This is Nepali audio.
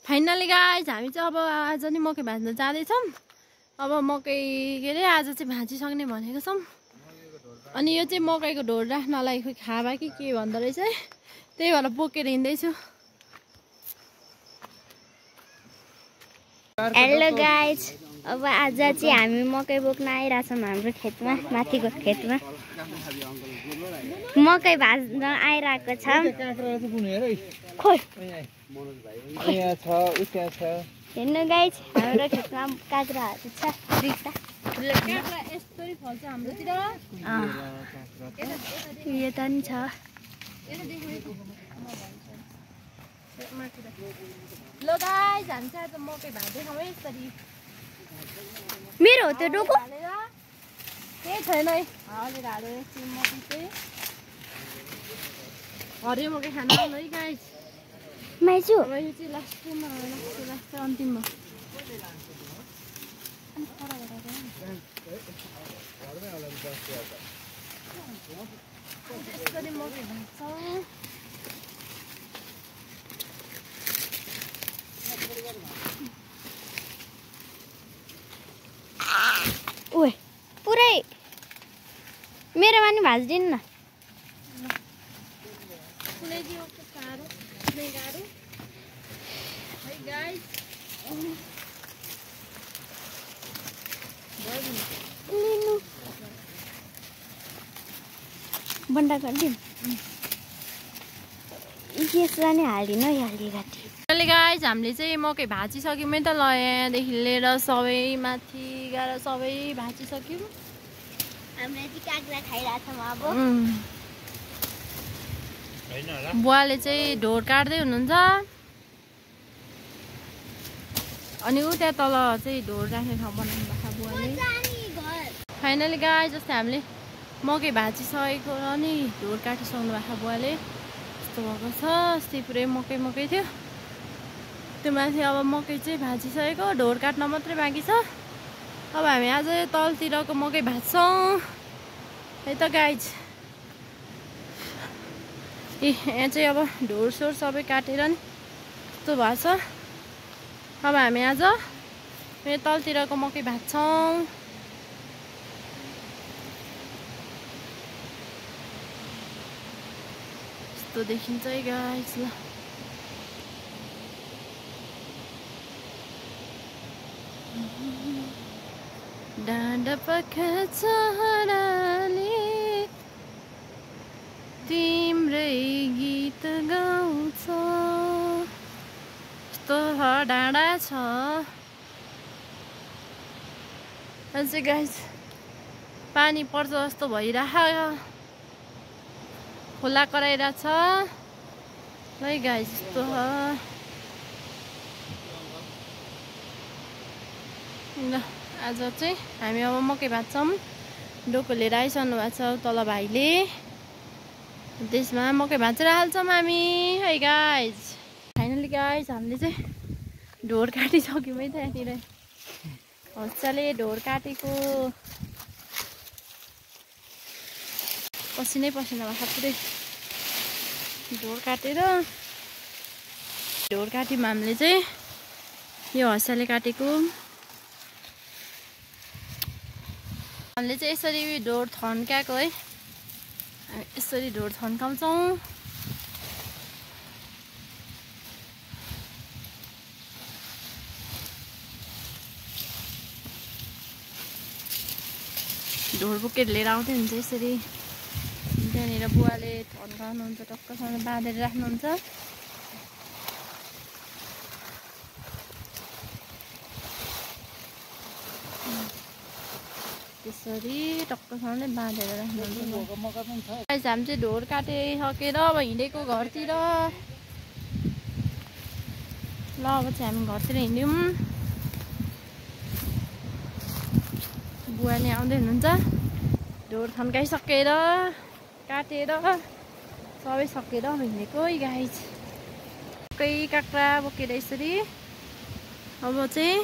फाइनली गाइज हामी चाहिँ अब आज नि मकै भाज्न जाँदैछौँ। अब मकै के अरे आज चाहिँ भाँचिसक्ने भनेको छौँ। अनि यो चाहिँ मकैको ढोड राख्नलाई खोइ खाबा कि के भन्दो रहेछ, त्यही भएर बोकेर हिँड्दैछु। हेलो गाइज, अब आज चाहिँ हामी मकै बोक्न आइरहेछौँ हाम्रो खेतमा, माथिको खेतमा मकै भाज्न आइरहेको छ। हेर्नु गाइज, हाम्रो खेतमा काँक्राहरू छ। यो त नि छ। ल गाइज, हामी चाहिँ आज मकै भाज्दैछौँ है यसरी। मेरो हो त्यो डोको? केही छैन है, हालेर हालेर एकछिन मकै चाहिँ हरियो मकै खानु आउनु है गाइज। माइजू अब यो चाहिँ लास्टमा लास्ट अन्तिममा यसरी मकै भाज्छौँ। ओए पुरै मेरोमा नि भाजिदिनु न। कुनै दियो साह्रो कुनै गाह्रो है गाइज। लिनु बन्दा गरिदिनु। यसलाई नै हालिदिनु है, हालिराति। अहिले गाइज हामीले चाहिँ मकै भाँचिसक्यौँ त, ल यहाँदेखि लिएर सबै माथि गएर सबै भाँचिसक्यौँ। हामीले चाहिँ काँक्रा खाइरहेछौँ अब। बुवाले चाहिँ ढोड काट्दै हुनुहुन्छ। अनि ऊ त्यहाँ तल चाहिँ ढोड राख्ने ठाउँ बनाउनु भएको छ बुवाले। फाइनली गाइज जस्तै हामीले मकै भाँचिसकेको अनि ढोड काटिसक्नु भएको छ बुवाले। यस्तो भएको छ, अस्ति पुरै मकै मकै थियो, त्यो माथि अब मकै चाहिँ भाँचिसकेको, ढोड काट्न मात्रै बाँकी छ। अब हामी आज तलतिरको मकै भाज्छौँ है त गाइज। यहाँ चाहिँ अब ढोड सोड सबै काटेर नि यस्तो भएको छ। अब हामी आज मेरो तलतिरको मकै भाज्छौँ। यस्तो देखिन्छ है गाइज। ल डाँडा पाखा चराले तिम्रै गीत गाउँछ। यस्तो डाँडा छ अझै गाइज, पानी पर्छ जस्तो भइरहेको, खोला कराइरहेछ है गाइज। यस्तो ल आज चाहिँ हामी अब मकै भाज्छौँ। डोको लिएर आइसक्नु भएको छ तल भाइले, त्यसमा मकै भाँचेर हाल्छौँ हामी है गाइज। फाइनली गाइज हामीले चाहिँ ढोड काटिसक्यौँ है त। यहाँनिर हस्ताले ढोड काटेको पसिनै पसिना भएको पुरै ढोड काटेर। ढोड काट्यौँ हामीले चाहिँ, यो हस्ताले काटेको। हामीले चाहिँ यसरी ढोड थन्काएको है, यसरी ढोड थन्काउँछौँ। ढोड बोकेर लिएर आउँदै हुन्छ यसरी। त्यहाँनिर बुवाले थन्काउनुहुन्छ, टक्कसँग बाँधेर राख्नुहुन्छ। त्यसरी टक्कसँगले बाँधेर राख्नुहुन्छ। हामी चाहिँ ढोड काटिसकेर अब हिँडेको घरतिर। ल अब चाहिँ हामी घरतिर हिँड्यौँ। बुवाले आउँदै हुनुहुन्छ। ढोड थन्काइसकेर काटेर सबै सकेर हिँडेको है गाइज। काँक्रा बोकेर यसरी अब चाहिँ